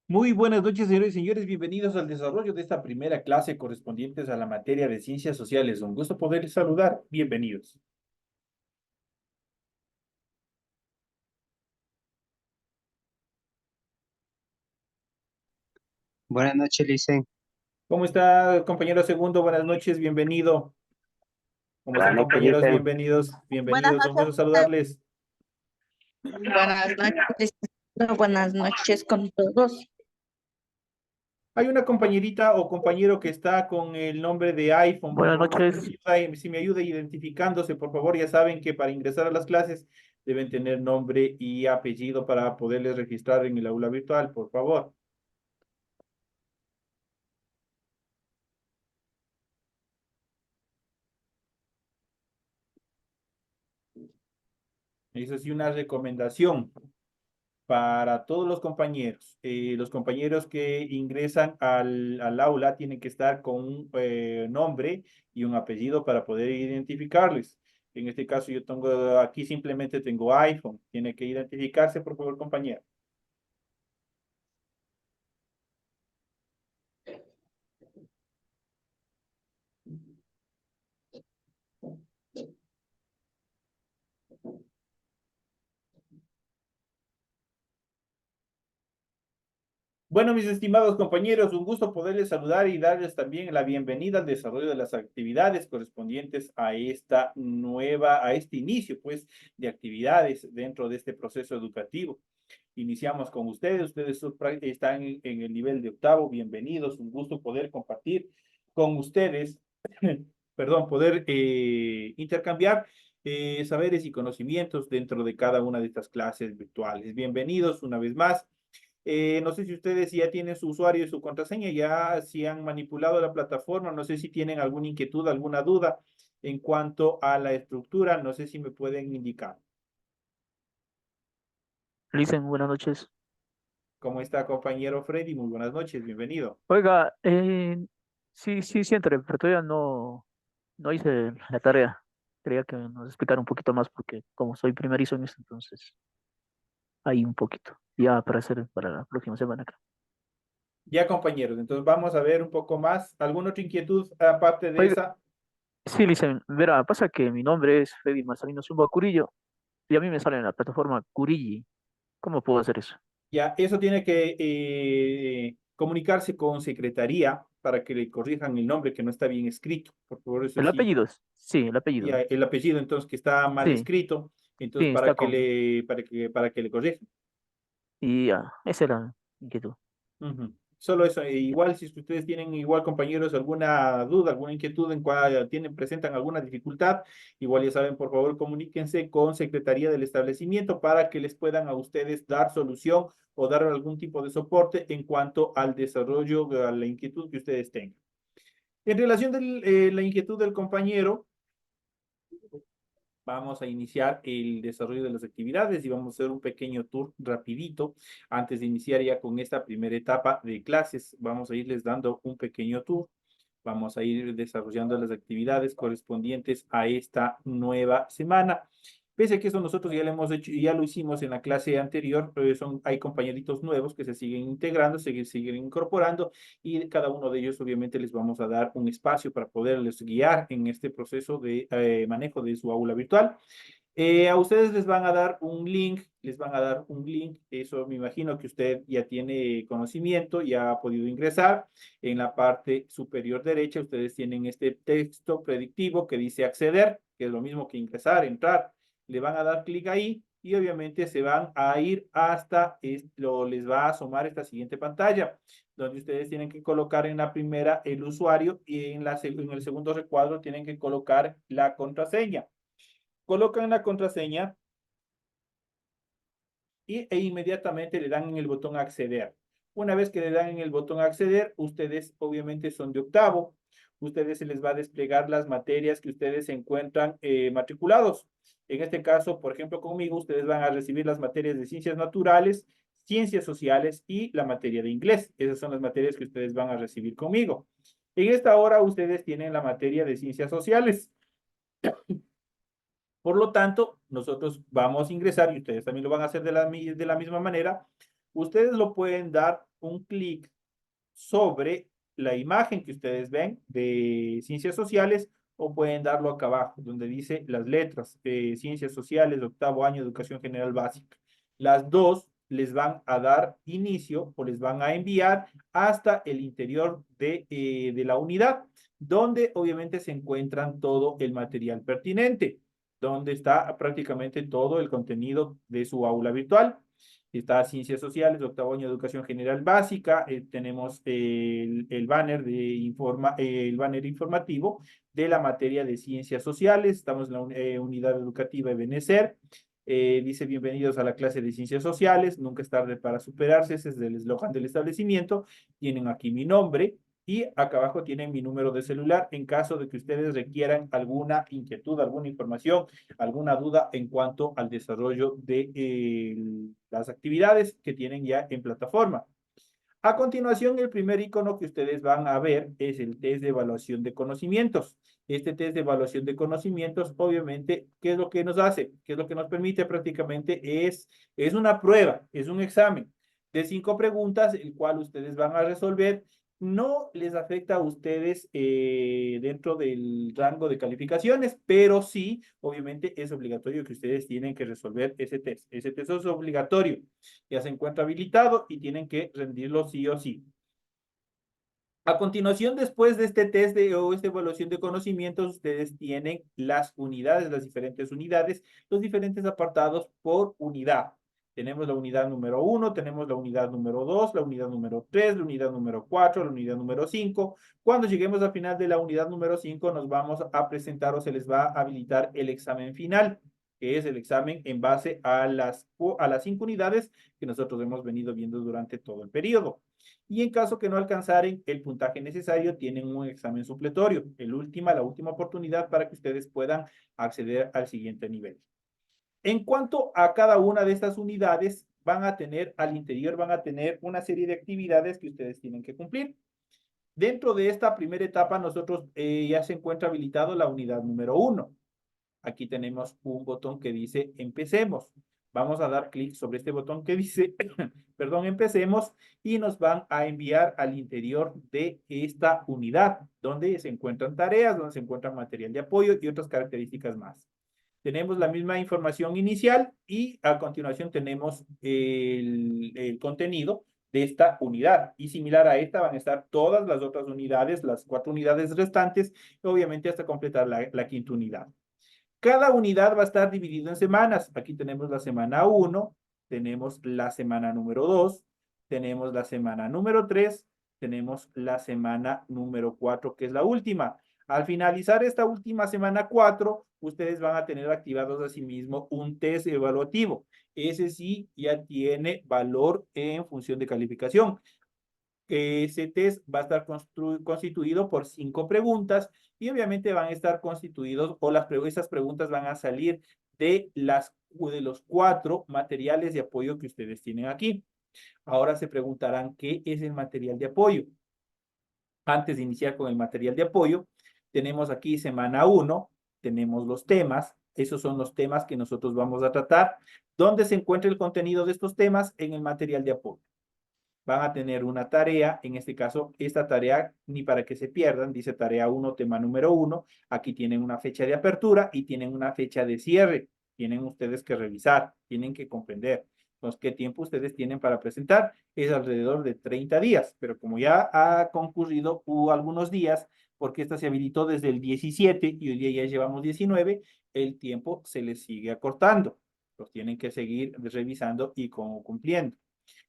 Muy buenas noches, señores y señores. Bienvenidos al desarrollo de esta primera clase correspondientes a la materia de ciencias sociales. Un gusto poderles saludar. Bienvenidos. Buenas noches, Licen. ¿Cómo está, compañero segundo? Buenas noches, bienvenido. ¿Cómo Buenas están, noches, compañeros? Licen. Bienvenidos, Buenas bienvenidos. Un noches. gusto saludarles. Buenas noches. Buenas noches con todos. Hay una compañerita o compañero que está con el nombre de iPhone. Por Buenas favor, noches. si me ayuda identificándose, por favor. Ya saben que para ingresar a las clases deben tener nombre y apellido para poderles registrar en el aula virtual, por favor. Eso sí, una recomendación para todos los compañeros. Los compañeros que ingresan al aula tienen que estar con un nombre y un apellido para poder identificarles. En este caso, yo tengo aquí simplemente tengo iPhone. Tiene que identificarse, por favor, compañero. Bueno, mis estimados compañeros, un gusto poderles saludar y darles también la bienvenida al desarrollo de las actividades correspondientes a a este inicio, pues, de actividades dentro de este proceso educativo. Iniciamos con ustedes están en el nivel de octavo, bienvenidos, un gusto poder compartir con ustedes, perdón, poder intercambiar saberes y conocimientos dentro de cada una de estas clases virtuales. Bienvenidos una vez más. No sé si ustedes ya tienen su usuario y su contraseña, ya si han manipulado la plataforma, no sé si tienen alguna inquietud, alguna duda en cuanto a la estructura, no sé si me pueden indicar. Listen, buenas noches. ¿Cómo está, compañero Freddy? Muy buenas noches, bienvenido. Oiga, sí entré, pero todavía no hice la tarea. Quería que nos explicara un poquito más porque como soy primerizo en esto, entonces hay un poquito. Ya para hacer para la próxima semana, creo. Ya, compañeros, entonces vamos a ver un poco más. ¿Alguna otra inquietud aparte de Oiga, esa? sí, Listen, verá, pasa que mi nombre es Freddy Marcelino Zumba Curillo y a mí me sale en la plataforma Curilli. ¿Cómo puedo hacer eso? Ya, eso tiene que comunicarse con secretaría para que le corrijan el nombre que no está bien escrito. Por favor, eso El sí. apellido es, sí, el Ya, apellido. el apellido, entonces, que está mal Sí, escrito, entonces, sí, está para que le corrijan. y ya, esa era la inquietud. Ujú. Solo eso, igual si ustedes tienen igual compañeros alguna duda, alguna inquietud en cual presentan alguna dificultad, igual ya saben, por favor, comuníquense con Secretaría del establecimiento para que les puedan a ustedes dar solución o dar algún tipo de soporte en cuanto al desarrollo, a la inquietud que ustedes tengan. En relación a la inquietud del compañero, vamos a iniciar el desarrollo de las actividades y vamos a hacer un pequeño tour rapidito antes de iniciar ya con esta primera etapa de clases. Vamos a irles dando un pequeño tour. Vamos a ir desarrollando las actividades correspondientes a esta nueva semana. Pese a que eso nosotros ya lo hemos hecho, ya lo hicimos en la clase anterior, pero hay compañeritos nuevos que se siguen integrando, se siguen incorporando y cada uno de ellos obviamente les vamos a dar un espacio para poderles guiar en este proceso de manejo de su aula virtual. A ustedes les van a dar un link, eso me imagino que usted ya tiene conocimiento, ya ha podido ingresar. En la parte superior derecha ustedes tienen este texto predictivo que dice acceder, que es lo mismo que ingresar, entrar. Le van a dar clic ahí y obviamente se van a ir hasta, les va a asomar esta siguiente pantalla, donde ustedes tienen que colocar en la primera el usuario y en el segundo recuadro tienen que colocar la contraseña. Colocan la contraseña e inmediatamente le dan en el botón acceder. Una vez que le dan en el botón acceder, ustedes obviamente son de octavo. Ustedes se les va a desplegar las materias que ustedes se encuentran matriculados. En este caso, por ejemplo, conmigo, ustedes van a recibir las materias de ciencias naturales, ciencias sociales y la materia de inglés. Esas son las materias que ustedes van a recibir conmigo. En esta hora, ustedes tienen la materia de ciencias sociales. Por lo tanto, nosotros vamos a ingresar, y ustedes también lo van a hacer de la misma manera. Ustedes lo pueden dar un clic sobre la imagen que ustedes ven de ciencias sociales, o pueden darlo acá abajo, donde dice las letras, ciencias sociales, octavo año, educación general básica. Las dos les van a dar inicio o les van a enviar hasta el interior de la unidad, donde obviamente se encuentran todo el material pertinente, donde está prácticamente todo el contenido de su aula virtual. Está Ciencias Sociales, octavo año de Educación General Básica. Tenemos el banner el banner informativo de la materia de Ciencias Sociales. Estamos en la unidad educativa de Benecer. Dice: bienvenidos a la clase de Ciencias Sociales. Nunca es tarde para superarse. Ese es el eslogan del establecimiento. Tienen aquí mi nombre. Y acá abajo tienen mi número de celular en caso de que ustedes requieran alguna inquietud, alguna información, alguna duda en cuanto al desarrollo de las actividades que tienen ya en plataforma. A continuación, el primer icono que ustedes van a ver es el test de evaluación de conocimientos. Este test de evaluación de conocimientos, obviamente, ¿qué es lo que nos hace? ¿Qué es lo que nos permite? Prácticamente es una prueba, es un examen de 5 preguntas, el cual ustedes van a resolver. No les afecta a ustedes dentro del rango de calificaciones, pero sí, obviamente, es obligatorio que ustedes tienen que resolver ese test. Ese test es obligatorio, ya se encuentra habilitado y tienen que rendirlo sí o sí. A continuación, después de este test o esta evaluación de conocimientos, ustedes tienen las unidades, las diferentes unidades, los diferentes apartados por unidad. Tenemos la unidad número 1, tenemos la unidad número 2, la unidad número 3, la unidad número 4, la unidad número 5. Cuando lleguemos al final de la unidad número 5, nos vamos a presentar o se les va a habilitar el examen final, que es el examen en base a las 5 unidades que nosotros hemos venido viendo durante todo el periodo. Y en caso que no alcanzaren el puntaje necesario, tienen un examen supletorio, la última oportunidad para que ustedes puedan acceder al siguiente nivel. En cuanto a cada una de estas unidades, al interior van a tener una serie de actividades que ustedes tienen que cumplir. Dentro de esta primera etapa, nosotros ya se encuentra habilitado la unidad número 1. Aquí tenemos un botón que dice empecemos. Vamos a dar clic sobre este botón que dice, perdón, empecemos, y nos van a enviar al interior de esta unidad, donde se encuentran tareas, donde se encuentra material de apoyo y otras características más. Tenemos la misma información inicial y a continuación tenemos el contenido de esta unidad. Y similar a esta van a estar todas las otras unidades, las 4 unidades restantes, obviamente hasta completar la quinta unidad. Cada unidad va a estar dividida en semanas. Aquí tenemos la semana 1, tenemos la semana número 2, tenemos la semana número 3, tenemos la semana número 4, que es la última. Al finalizar esta última semana 4, ustedes van a tener activados asimismo un test evaluativo. Ese sí ya tiene valor en función de calificación. Ese test va a estar constituido por 5 preguntas y obviamente van a estar constituidos o esas preguntas van a salir de los 4 materiales de apoyo que ustedes tienen aquí. Ahora se preguntarán, ¿qué es el material de apoyo? Antes de iniciar con el material de apoyo, tenemos aquí semana 1, tenemos los temas. Esos son los temas que nosotros vamos a tratar. ¿Dónde se encuentra el contenido de estos temas? En el material de apoyo. Van a tener una tarea, en este caso, esta tarea, ni para que se pierdan, dice tarea 1, tema número 1. Aquí tienen una fecha de apertura y tienen una fecha de cierre. Tienen ustedes que revisar, tienen que comprender. Entonces, ¿qué tiempo ustedes tienen para presentar? Es alrededor de 30 días, pero como ya ha concurrido algunos días, porque esta se habilitó desde el 17 y hoy día ya llevamos 19, el tiempo se les sigue acortando. Los tienen que seguir revisando y cumpliendo.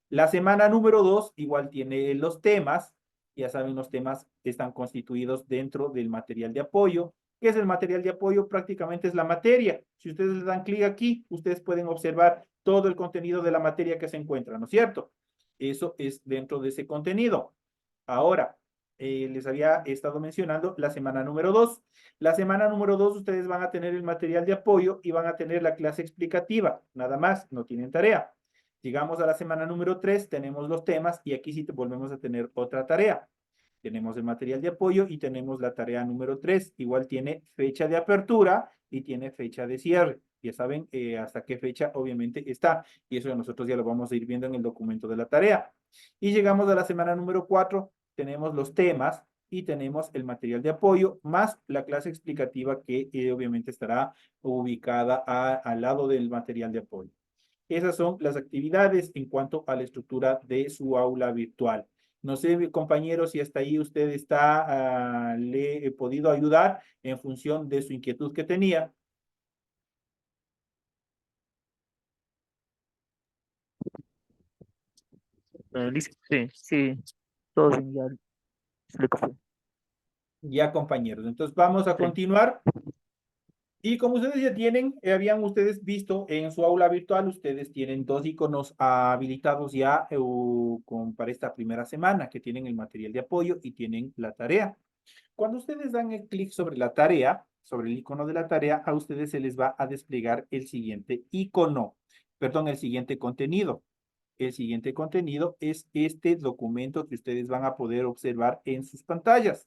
La semana número 2 igual tiene los temas. Ya saben, los temas están constituidos dentro del material de apoyo. ¿Qué es el material de apoyo? Prácticamente es la materia. Si ustedes le dan clic aquí, ustedes pueden observar todo el contenido de la materia que se encuentra, ¿no es cierto? Eso es dentro de ese contenido. Ahora, les había estado mencionando la semana número 2. La semana número 2 ustedes van a tener el material de apoyo y van a tener la clase explicativa. Nada más, no tienen tarea. Llegamos a la semana número 3, tenemos los temas y aquí sí volvemos a tener otra tarea. Tenemos el material de apoyo y tenemos la tarea número 3. Igual tiene fecha de apertura y tiene fecha de cierre. Ya saben hasta qué fecha obviamente está. Y eso nosotros ya lo vamos a ir viendo en el documento de la tarea. Y llegamos a la semana número 4. Tenemos los temas y tenemos el material de apoyo más la clase explicativa que obviamente estará ubicada al lado del material de apoyo. Esas son las actividades en cuanto a la estructura de su aula virtual. No sé, compañeros, si hasta ahí usted le he podido ayudar en función de su inquietud que tenía. Listo, sí, sí, todo bien, ya explico. Ya, compañeros. Entonces vamos a Sí, continuar. Y como ustedes ya tienen, habían ustedes visto en su aula virtual, ustedes tienen dos iconos habilitados ya para esta primera semana, que tienen el material de apoyo y tienen la tarea. Cuando ustedes dan el clic sobre la tarea, sobre el icono de la tarea, a ustedes se les va a desplegar el siguiente icono, perdón, el siguiente contenido. El siguiente contenido es este documento que ustedes van a poder observar en sus pantallas.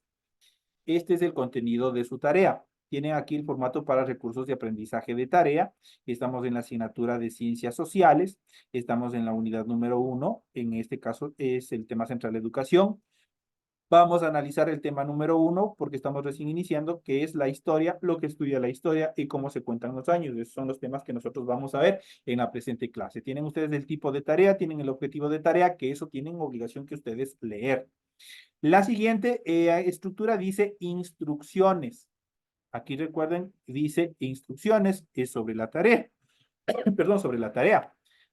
Este es el contenido de su tarea. Tienen aquí el formato para recursos de aprendizaje de tarea. Estamos en la asignatura de Ciencias Sociales. Estamos en la unidad número 1. En este caso es el tema central de educación. Vamos a analizar el tema número 1 porque estamos recién iniciando, que es la historia, lo que estudia la historia y cómo se cuentan los años. Esos son los temas que nosotros vamos a ver en la presente clase. Tienen ustedes el tipo de tarea, tienen el objetivo de tarea, que eso tienen obligación que ustedes leer. La siguiente estructura dice instrucciones. Aquí recuerden, dice instrucciones, es sobre la tarea. Perdón, sobre la tarea.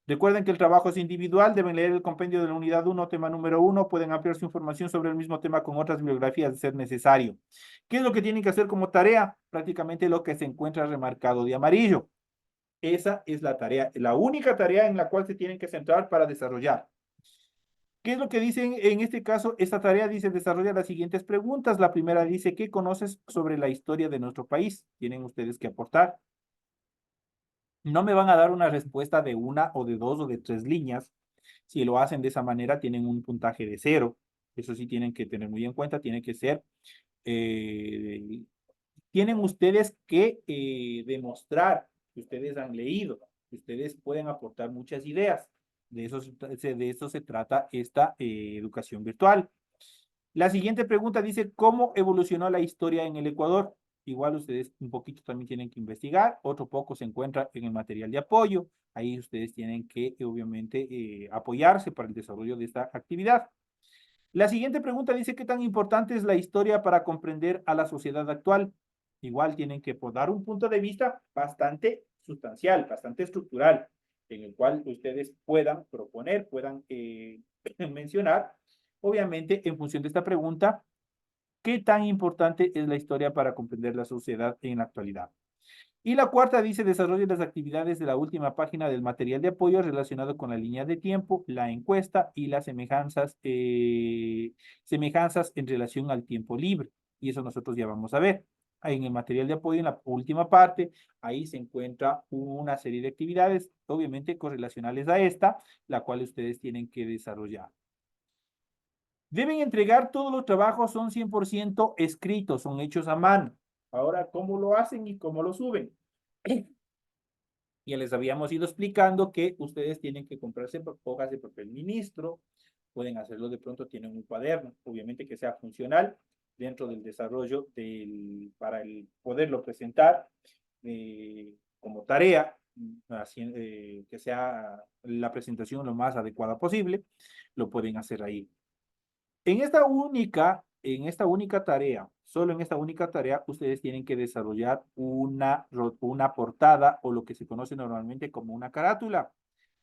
Recuerden que el trabajo es individual, deben leer el compendio de la unidad 1, tema número 1, pueden ampliar su información sobre el mismo tema con otras bibliografías de ser necesario. ¿Qué es lo que tienen que hacer como tarea? Prácticamente lo que se encuentra remarcado de amarillo. Esa es la tarea, la única tarea en la cual se tienen que centrar para desarrollar. ¿Qué es lo que dicen en este caso? Esta tarea dice desarrolla las siguientes preguntas. La primera dice, ¿qué conoces sobre la historia de nuestro país? Tienen ustedes que aportar. No me van a dar una respuesta de una o de dos o de tres líneas. Si lo hacen de esa manera, tienen un puntaje de 0. Eso sí tienen que tener muy en cuenta. Tiene que ser, tienen ustedes que demostrar que ustedes han leído, que ustedes pueden aportar muchas ideas. De eso se trata esta educación virtual. La siguiente pregunta dice, ¿cómo evolucionó la historia en el Ecuador? Igual ustedes un poquito también tienen que investigar, otro poco se encuentra en el material de apoyo, ahí ustedes tienen que obviamente apoyarse para el desarrollo de esta actividad. La siguiente pregunta dice, ¿qué tan importante es la historia para comprender a la sociedad actual? Igual tienen que dar un punto de vista bastante sustancial, bastante estructural, en el cual ustedes puedan proponer, puedan mencionar, obviamente en función de esta pregunta, ¿qué tan importante es la historia para comprender la sociedad en la actualidad? Y la cuarta dice, desarrolle las actividades de la última página del material de apoyo relacionado con la línea de tiempo, la encuesta y las semejanzas en relación al tiempo libre. Y eso nosotros ya vamos a ver. En el material de apoyo, en la última parte, ahí se encuentra una serie de actividades, obviamente correlacionales a esta, la cual ustedes tienen que desarrollar. Deben entregar todos los trabajos, son 100% escritos, son hechos a mano. Ahora, ¿cómo lo hacen y cómo lo suben? Ya les habíamos ido explicando que ustedes tienen que comprarse hojas de papel ministro, pueden hacerlo de pronto, tienen un cuaderno, obviamente que sea funcional dentro del desarrollo para poderlo presentar como tarea, que sea la presentación lo más adecuada posible, lo pueden hacer ahí. En esta única tarea, solo en esta única tarea, ustedes tienen que desarrollar una portada o lo que se conoce normalmente como una carátula.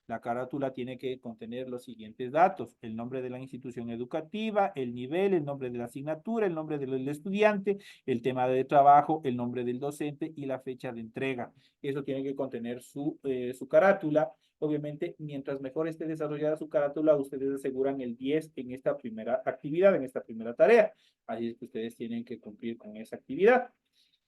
La carátula tiene que contener los siguientes datos: el nombre de la institución educativa, el nivel, el nombre de la asignatura, el nombre del estudiante, el tema de trabajo, el nombre del docente y la fecha de entrega. Eso tiene que contener su carátula. Obviamente, mientras mejor esté desarrollada su carátula, ustedes aseguran el 10 en esta primera actividad, en esta primera tarea. Así es que ustedes tienen que cumplir con esa actividad.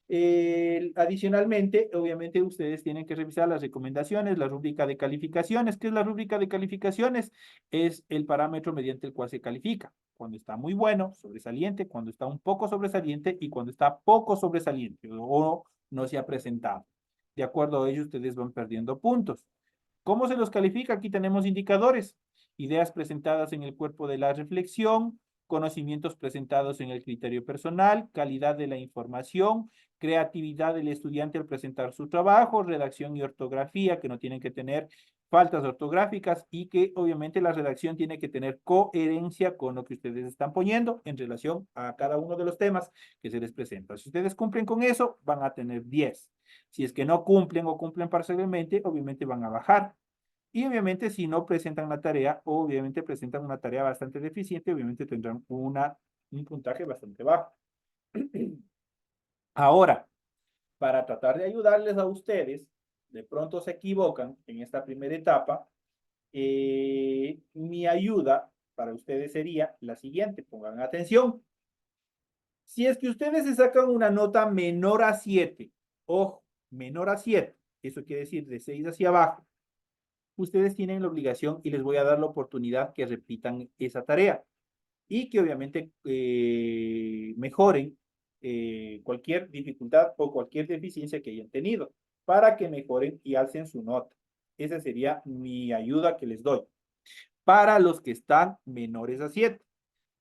Adicionalmente, obviamente ustedes tienen que revisar las recomendaciones, la rúbrica de calificaciones. ¿Qué es la rúbrica de calificaciones? Es el parámetro mediante el cual se califica. Cuando está muy bueno, sobresaliente, cuando está un poco sobresaliente y cuando está poco sobresaliente o no se ha presentado. De acuerdo a ello, ustedes van perdiendo puntos. ¿Cómo se los califica? Aquí tenemos indicadores. Ideas presentadas en el cuerpo de la reflexión, conocimientos presentados en el criterio personal, calidad de la información, creatividad del estudiante al presentar su trabajo, redacción y ortografía, que no tienen que tener faltas ortográficas y que obviamente la redacción tiene que tener coherencia con lo que ustedes están poniendo en relación a cada uno de los temas que se les presenta. Si ustedes cumplen con eso, van a tener 10. Si es que no cumplen o cumplen parcialmente, obviamente van a bajar. Y obviamente si no presentan la tarea, obviamente presentan una tarea bastante deficiente, obviamente tendrán un puntaje bastante bajo. Ahora, para tratar de ayudarles a ustedes, de pronto se equivocan en esta primera etapa, mi ayuda para ustedes sería la siguiente, pongan atención. Si es que ustedes se sacan una nota menor a 7, ojo, menor a 7, eso quiere decir de 6 hacia abajo, ustedes tienen la obligación y les voy a dar la oportunidad que repitan esa tarea y que obviamente mejoren cualquier dificultad o cualquier deficiencia que hayan tenido para que mejoren y alcen su nota. Esa sería mi ayuda que les doy. Para los que están menores a 7,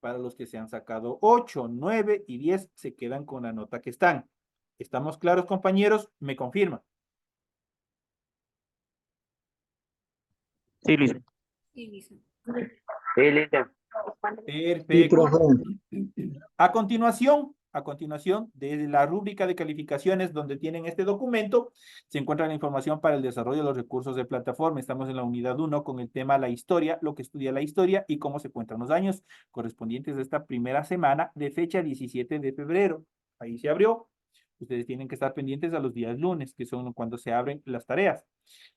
para los que se han sacado 8, 9 y 10, se quedan con la nota que están. ¿Estamos claros, compañeros? ¿Me confirman? Sí, Licen. Sí, Lice. Perfecto. A continuación, de la rúbrica de calificaciones donde tienen este documento, se encuentra la información para el desarrollo de los recursos de plataforma. Estamos en la unidad 1 con el tema la historia, lo que estudia la historia y cómo se cuentan los años correspondientes de esta primera semana de fecha 17 de febrero. Ahí se abrió. Ustedes tienen que estar pendientes a los días lunes, que son cuando se abren las tareas.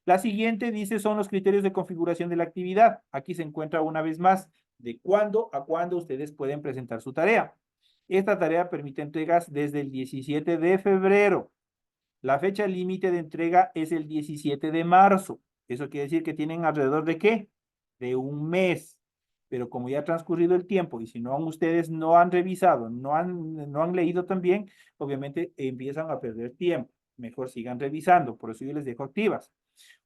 La siguiente dice son los criterios de configuración de la actividad. Aquí se encuentra una vez más de cuándo a cuándo ustedes pueden presentar su tarea. Esta tarea permite entregas desde el 17 de febrero. La fecha límite de entrega es el 17 de marzo. Eso quiere decir que tienen alrededor de ¿qué? De un mes. Pero como ya ha transcurrido el tiempo y si no ustedes no han revisado, no han leído también, obviamente empiezan a perder tiempo. Mejor sigan revisando, por eso yo les dejo activas.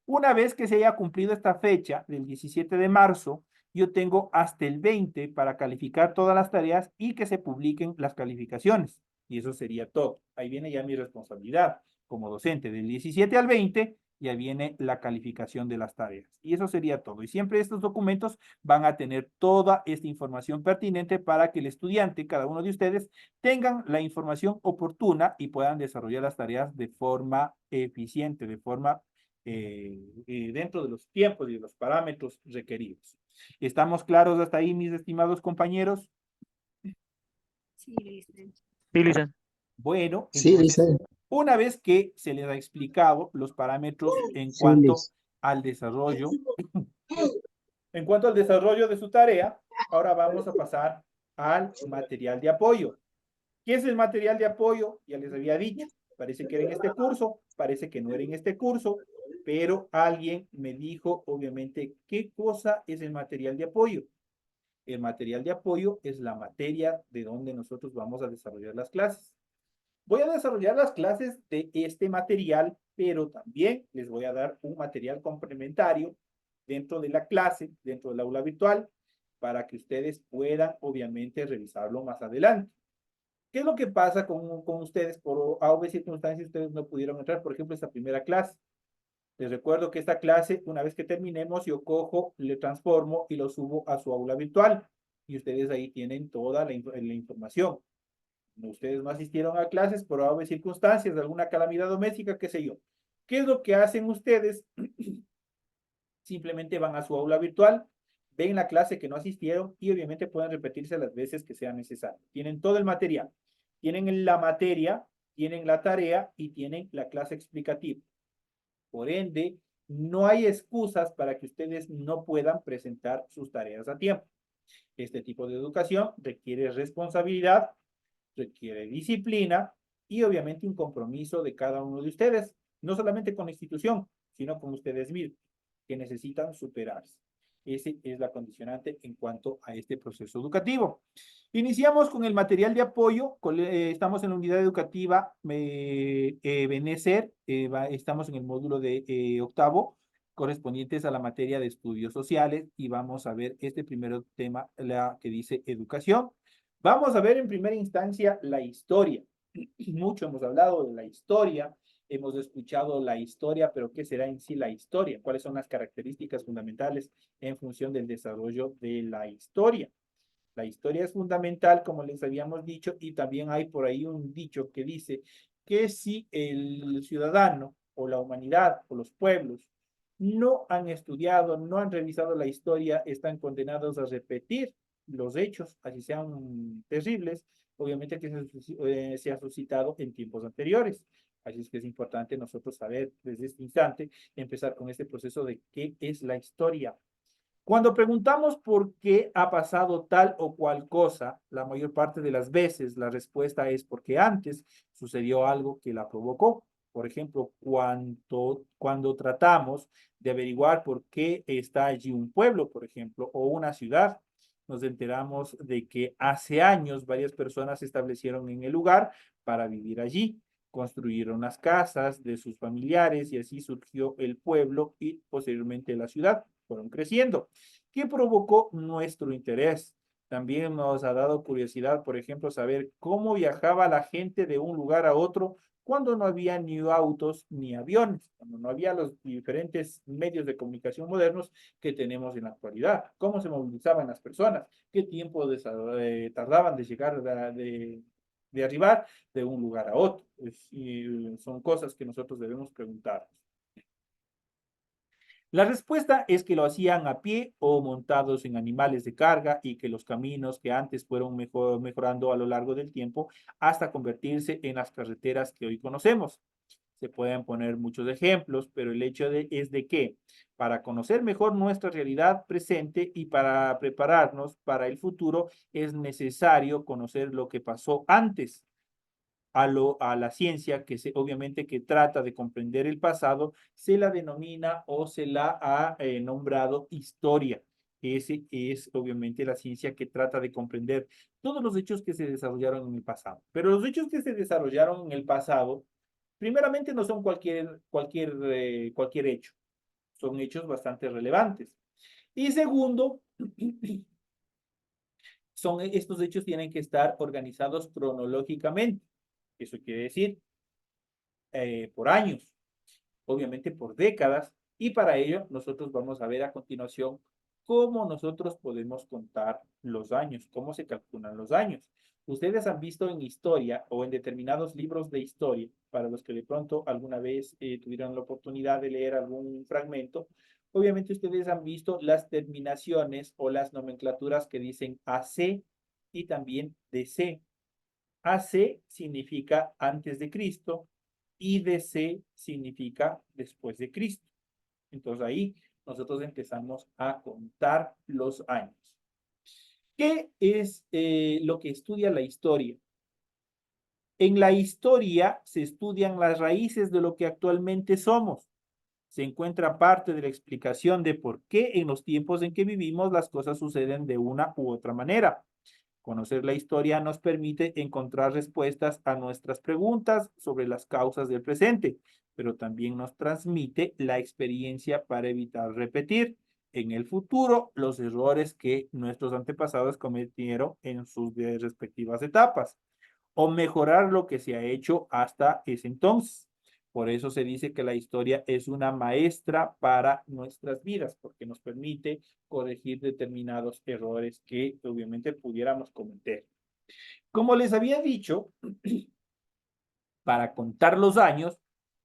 Una vez que se haya cumplido esta fecha del 17 de marzo, yo tengo hasta el 20 para calificar todas las tareas y que se publiquen las calificaciones. Y eso sería todo. Ahí viene ya mi responsabilidad como docente. Del 17 al 20 ya viene la calificación de las tareas. Y eso sería todo. Y siempre estos documentos van a tener toda esta información pertinente para que el estudiante, cada uno de ustedes, tengan la información oportuna y puedan desarrollar las tareas de forma eficiente, de forma dentro de los tiempos y de los parámetros requeridos. ¿Estamos claros hasta ahí, mis estimados compañeros? Sí, Lice. Sí, Licen. Bueno, Sí, entonces, Lice. una vez que se les ha explicado los parámetros Sí, Lice. al desarrollo, en cuanto al desarrollo de su tarea, ahora vamos a pasar al material de apoyo. ¿Qué es el material de apoyo? Ya les había dicho, parece que era en este curso, parece que no era en este curso, pero alguien me dijo, obviamente, ¿qué cosa es el material de apoyo? El material de apoyo es la materia de donde nosotros vamos a desarrollar las clases. Voy a desarrollar las clases de este material, pero también les voy a dar un material complementario dentro de la clase, dentro del aula virtual, para que ustedes puedan, obviamente, revisarlo más adelante. ¿Qué es lo que pasa con ustedes? Por A o B circunstancias, ustedes no pudieron entrar, por ejemplo, esta primera clase. Les recuerdo que esta clase, una vez que terminemos, yo cojo, le transformo y lo subo a su aula virtual. Y ustedes ahí tienen toda la información. Ustedes no asistieron a clases por A o B circunstancias, de alguna calamidad doméstica, qué sé yo. ¿Qué es lo que hacen ustedes? Simplemente van a su aula virtual, ven la clase que no asistieron y obviamente pueden repetirse las veces que sea necesario. Tienen todo el material. Tienen la materia, tienen la tarea y tienen la clase explicativa. Por ende, no hay excusas para que ustedes no puedan presentar sus tareas a tiempo. Este tipo de educación requiere responsabilidad, requiere disciplina y obviamente un compromiso de cada uno de ustedes, no solamente con la institución, sino con ustedes mismos, que necesitan superarse. Esa es la condicionante en cuanto a este proceso educativo. Iniciamos con el material de apoyo. Estamos en la unidad educativa Benecer. Estamos en el módulo de octavo, correspondientes a la materia de estudios sociales, y vamos a ver este primer tema, la que dice educación. Vamos a ver en primera instancia la historia. Mucho hemos hablado de la historia, hemos escuchado la historia, pero ¿qué será en sí la historia? ¿Cuáles son las características fundamentales en función del desarrollo de la historia? La historia es fundamental, como les habíamos dicho, y también hay por ahí un dicho que dice que si el ciudadano o la humanidad o los pueblos no han estudiado, no han revisado la historia, están condenados a repetir los hechos, así sean terribles, obviamente que se ha suscitado en tiempos anteriores. Así es que es importante nosotros saber desde este instante, empezar con este proceso de qué es la historia. Cuando preguntamos por qué ha pasado tal o cual cosa, la mayor parte de las veces la respuesta es porque antes sucedió algo que la provocó. Por ejemplo, cuando tratamos de averiguar por qué está allí un pueblo, por ejemplo, o una ciudad, nos enteramos de que hace años varias personas se establecieron en el lugar para vivir allí, construyeron las casas de sus familiares y así surgió el pueblo y posteriormente la ciudad. Fueron creciendo. ¿Qué provocó nuestro interés? También nos ha dado curiosidad, por ejemplo, saber cómo viajaba la gente de un lugar a otro cuando no había ni autos ni aviones, cuando no había los diferentes medios de comunicación modernos que tenemos en la actualidad. ¿Cómo se movilizaban las personas? ¿Qué tiempo tardaban de llegar, de arribar de un lugar a otro? Son cosas que nosotros debemos preguntarnos. La respuesta es que lo hacían a pie o montados en animales de carga y que los caminos que antes fueron mejorando a lo largo del tiempo hasta convertirse en las carreteras que hoy conocemos. Se pueden poner muchos ejemplos, pero el hecho es de que para conocer mejor nuestra realidad presente y para prepararnos para el futuro es necesario conocer lo que pasó antes. A la ciencia obviamente que trata de comprender el pasado, se la denomina o se la ha nombrado historia. Ese es obviamente la ciencia que trata de comprender todos los hechos que se desarrollaron en el pasado. Pero los hechos que se desarrollaron en el pasado, primeramente no son cualquier hecho, son hechos bastante relevantes. Y segundo, estos hechos tienen que estar organizados cronológicamente. Eso quiere decir por años, obviamente por décadas, y para ello nosotros vamos a ver a continuación cómo nosotros podemos contar los años, cómo se calculan los años. Ustedes han visto en historia o en determinados libros de historia, para los que de pronto alguna vez tuvieron la oportunidad de leer algún fragmento, obviamente ustedes han visto las terminaciones o las nomenclaturas que dicen AC y también DC. AC significa antes de Cristo y DC significa después de Cristo. Entonces ahí nosotros empezamos a contar los años. ¿Qué es lo que estudia la historia? En la historia se estudian las raíces de lo que actualmente somos. Se encuentra parte de la explicación de por qué en los tiempos en que vivimos las cosas suceden de una u otra manera. Conocer la historia nos permite encontrar respuestas a nuestras preguntas sobre las causas del presente, pero también nos transmite la experiencia para evitar repetir en el futuro los errores que nuestros antepasados cometieron en sus respectivas etapas, o mejorar lo que se ha hecho hasta ese entonces. Por eso se dice que la historia es una maestra para nuestras vidas, porque nos permite corregir determinados errores que obviamente pudiéramos cometer. Como les había dicho, para contar los años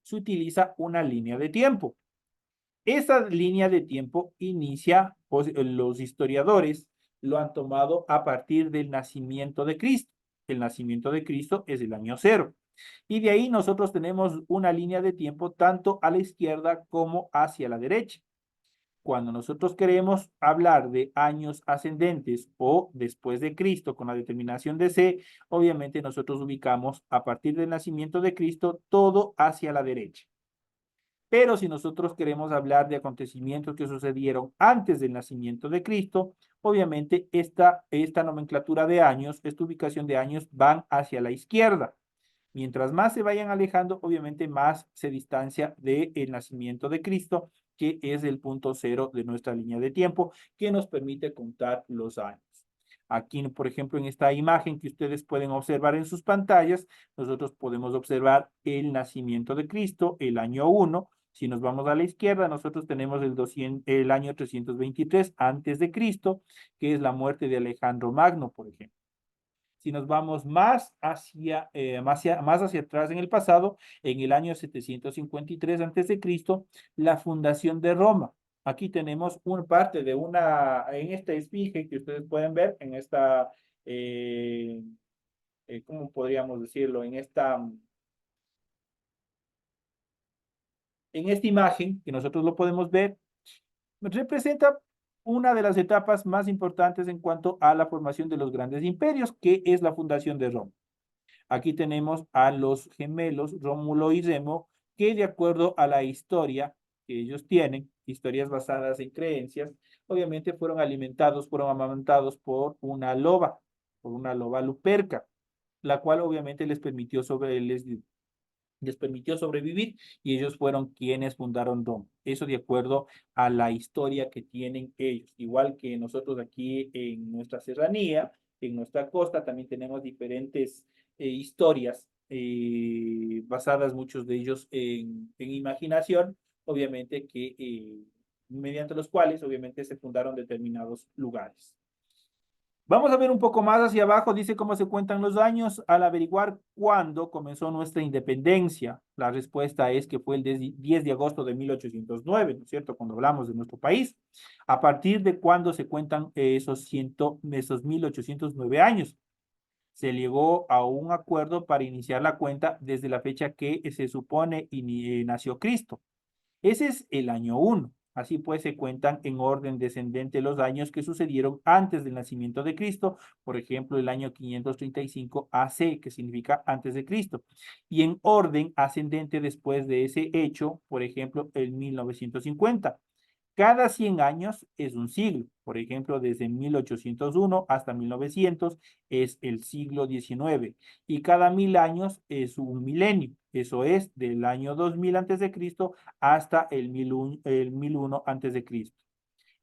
se utiliza una línea de tiempo. Esa línea de tiempo inicia, los historiadores lo han tomado a partir del nacimiento de Cristo. El nacimiento de Cristo es el año 0. Y de ahí nosotros tenemos una línea de tiempo tanto a la izquierda como hacia la derecha. cuando nosotros queremos hablar de años ascendentes o después de Cristo con la determinación de C, obviamente nosotros ubicamos a partir del nacimiento de Cristo todo hacia la derecha. Pero si nosotros queremos hablar de acontecimientos que sucedieron antes del nacimiento de Cristo, obviamente esta nomenclatura de años, esta ubicación de años van hacia la izquierda. Mientras más se vayan alejando, obviamente más se distancia del nacimiento de Cristo, que es el punto cero de nuestra línea de tiempo, que nos permite contar los años. Aquí, por ejemplo, en esta imagen que ustedes pueden observar en sus pantallas, nosotros podemos observar el nacimiento de Cristo, el año 1. Si nos vamos a la izquierda, nosotros tenemos el año 323 antes de Cristo, que es la muerte de Alejandro Magno, por ejemplo. Si nos vamos más hacia atrás en el pasado, en el año 753 antes de Cristo, la fundación de Roma. Aquí tenemos una parte de en esta esfinge que ustedes pueden ver, en esta, ¿cómo podríamos decirlo? En esta imagen, que nosotros lo podemos ver, representa una de las etapas más importantes en cuanto a la formación de los grandes imperios, que es la fundación de Roma. Aquí tenemos a los gemelos Rómulo y Remo, que de acuerdo a la historia que ellos tienen, historias basadas en creencias, obviamente fueron amamantados por una loba luperca, la cual obviamente les permitió sobrevivir y ellos fueron quienes fundaron Roma. Eso de acuerdo a la historia que tienen ellos. Igual que nosotros aquí en nuestra serranía, en nuestra costa, también tenemos diferentes historias basadas muchos de ellos en imaginación, obviamente mediante los cuales obviamente se fundaron determinados lugares. Vamos a ver un poco más hacia abajo, dice cómo se cuentan los años al averiguar cuándo comenzó nuestra independencia. La respuesta es que fue el 10 de agosto de 1809, ¿no es cierto? Cuando hablamos de nuestro país. ¿A partir de cuándo se cuentan esos 1809 años? Se llegó a un acuerdo para iniciar la cuenta desde la fecha que se supone nació Cristo. Ese es el año 1. Así pues, se cuentan en orden descendente los años que sucedieron antes del nacimiento de Cristo, por ejemplo, el año 535 AC, que significa antes de Cristo, y en orden ascendente después de ese hecho, por ejemplo, el 1950. Cada 100 años es un siglo. Por ejemplo, desde 1801 hasta 1900 es el siglo XIX. Y cada 1000 años es un milenio. Eso es del año 2000 antes de Cristo hasta el 1001 antes de Cristo.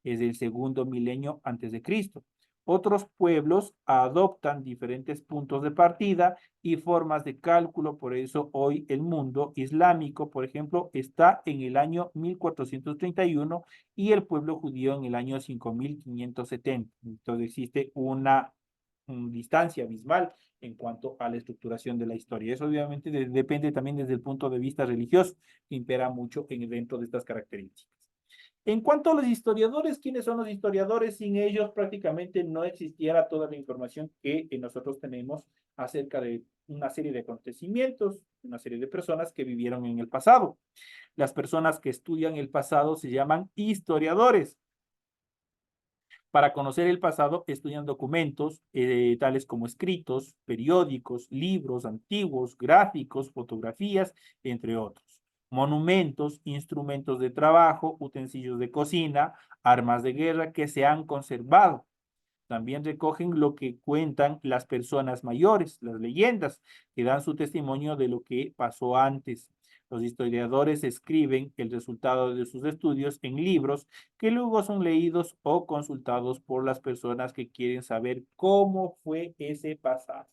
Es el segundo milenio antes de Cristo. Otros pueblos adoptan diferentes puntos de partida y formas de cálculo, por eso hoy el mundo islámico, por ejemplo, está en el año 1431 y el pueblo judío en el año 5570. Entonces existe una distancia abismal en cuanto a la estructuración de la historia. Eso obviamente depende también desde el punto de vista religioso, que impera mucho dentro de estas características. En cuanto a los historiadores, ¿quiénes son los historiadores? Sin ellos prácticamente no existiera toda la información que nosotros tenemos acerca de una serie de acontecimientos, una serie de personas que vivieron en el pasado. Las personas que estudian el pasado se llaman historiadores. Para conocer el pasado, estudian documentos tales como escritos, periódicos, libros antiguos, gráficos, fotografías, entre otros. Monumentos, instrumentos de trabajo, utensilios de cocina, armas de guerra que se han conservado. También recogen lo que cuentan las personas mayores, las leyendas, que dan su testimonio de lo que pasó antes. Los historiadores escriben el resultado de sus estudios en libros que luego son leídos o consultados por las personas que quieren saber cómo fue ese pasado.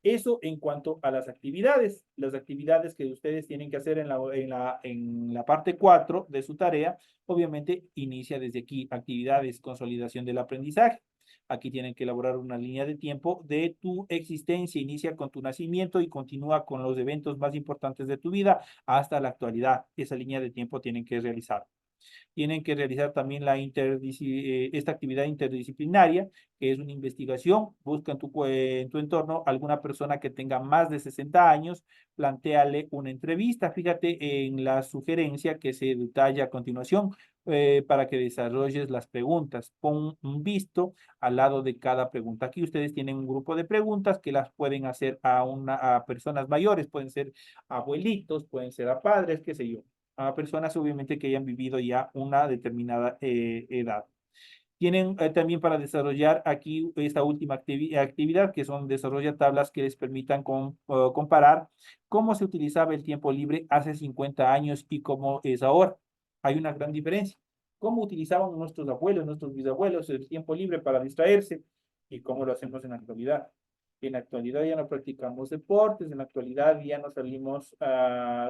Eso en cuanto a las actividades que ustedes tienen que hacer en la parte 4 de su tarea, obviamente inicia desde aquí, actividades, consolidación del aprendizaje. Aquí tienen que elaborar una línea de tiempo de tu existencia, inicia con tu nacimiento y continúa con los eventos más importantes de tu vida hasta la actualidad. Esa línea de tiempo tienen que realizar. Tienen que realizar también esta actividad interdisciplinaria, que es una investigación. Busca en tu entorno alguna persona que tenga más de 60 años, plantéale una entrevista. Fíjate en la sugerencia que se detalla a continuación para que desarrolles las preguntas. Pon un visto al lado de cada pregunta. Aquí ustedes tienen un grupo de preguntas que las pueden hacer a personas mayores, pueden ser abuelitos, pueden ser a padres, qué sé yo, a personas obviamente que hayan vivido ya una determinada edad. Tienen también para desarrollar aquí esta última actividad, que son desarrolla tablas que les permitan comparar cómo se utilizaba el tiempo libre hace 50 años y cómo es ahora. Hay una gran diferencia. ¿Cómo utilizaban nuestros abuelos, nuestros bisabuelos el tiempo libre para distraerse y cómo lo hacemos en la actualidad? En la actualidad ya no practicamos deportes, en la actualidad ya no salimos,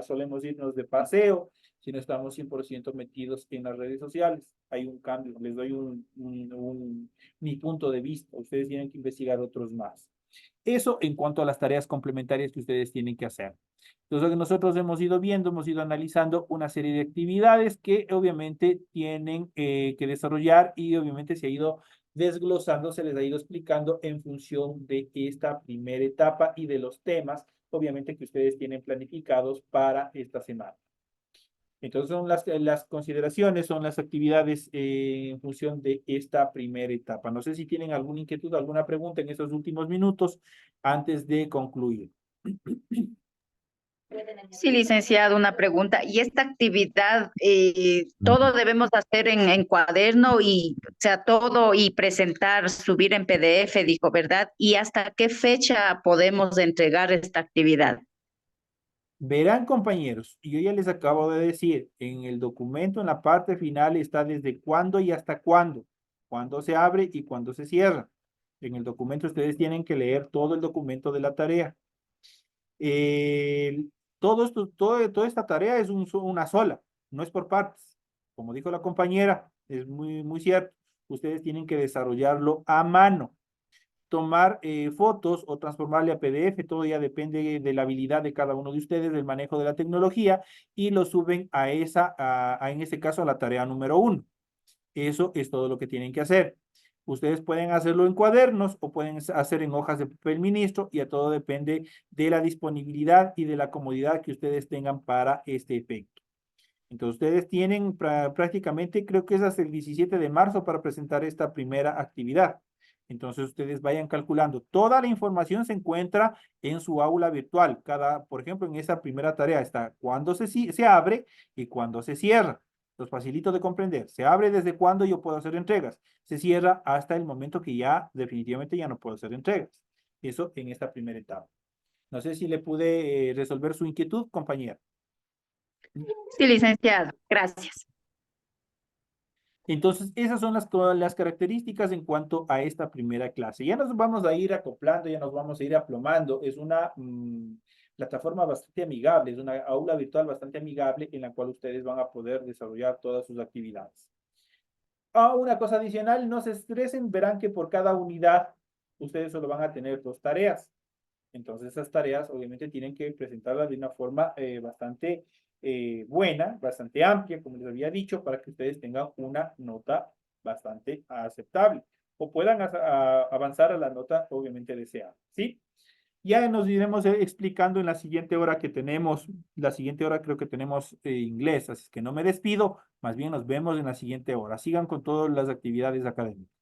solemos irnos de paseo, sino estamos 100% metidos en las redes sociales. Hay un cambio, les doy mi punto de vista. Ustedes tienen que investigar otros más. Eso en cuanto a las tareas complementarias que ustedes tienen que hacer. Entonces, nosotros hemos ido viendo, hemos ido analizando una serie de actividades que obviamente tienen que desarrollar y obviamente se ha ido desglosando, se les ha ido explicando en función de esta primera etapa y de los temas, obviamente, que ustedes tienen planificados para esta semana. Entonces, son las consideraciones, son las actividades en función de esta primera etapa. No sé si tienen alguna inquietud, alguna pregunta en estos últimos minutos antes de concluir. Sí, licenciado, una pregunta. ¿Y esta actividad, todo debemos hacer en cuaderno y, o sea, todo y presentar, subir en PDF, dijo, ¿verdad? ¿Y hasta qué fecha podemos entregar esta actividad? Verán, compañeros, y yo ya les acabo de decir, en el documento, en la parte final, está desde cuándo y hasta cuándo se abre y cuándo se cierra. En el documento ustedes tienen que leer todo el documento de la tarea. Eh, toda esta tarea es una sola, no es por partes. Como dijo la compañera, es muy cierto. Ustedes tienen que desarrollarlo a mano. Tomar fotos o transformarle a PDF, todo ya depende de la habilidad de cada uno de ustedes, del manejo de la tecnología, y lo suben en este caso, a la tarea número 1. Eso es todo lo que tienen que hacer. Ustedes pueden hacerlo en cuadernos o pueden hacer en hojas de papel ministro, y a todo depende de la disponibilidad y de la comodidad que ustedes tengan para este efecto. Entonces, ustedes tienen prácticamente, creo que es hasta el 17 de marzo para presentar esta primera actividad. Entonces, ustedes vayan calculando. Toda la información se encuentra en su aula virtual. Por ejemplo, en esa primera tarea está cuándo se abre y cuándo se cierra. Los facilito de comprender. Se abre desde cuándo yo puedo hacer entregas. Se cierra hasta el momento que ya definitivamente ya no puedo hacer entregas. Eso en esta primera etapa. No sé si le pude resolver su inquietud, compañera. Sí, licenciado, gracias. Entonces, esas son todas las características en cuanto a esta primera clase. Ya nos vamos a ir acoplando, ya nos vamos a ir aplomando. Es una plataforma bastante amigable, es una aula virtual bastante amigable en la cual ustedes van a poder desarrollar todas sus actividades. Una cosa adicional, no se estresen, verán que por cada unidad ustedes solo van a tener 2 tareas. Entonces, esas tareas obviamente tienen que presentarlas de una forma bastante buena, bastante amplia, como les había dicho, para que ustedes tengan una nota bastante aceptable o puedan avanzar a la nota obviamente deseada, ¿sí? Ya nos iremos explicando en la siguiente hora que tenemos. La siguiente hora creo que tenemos inglés, así que no me despido, más bien nos vemos en la siguiente hora. Sigan con todas las actividades académicas.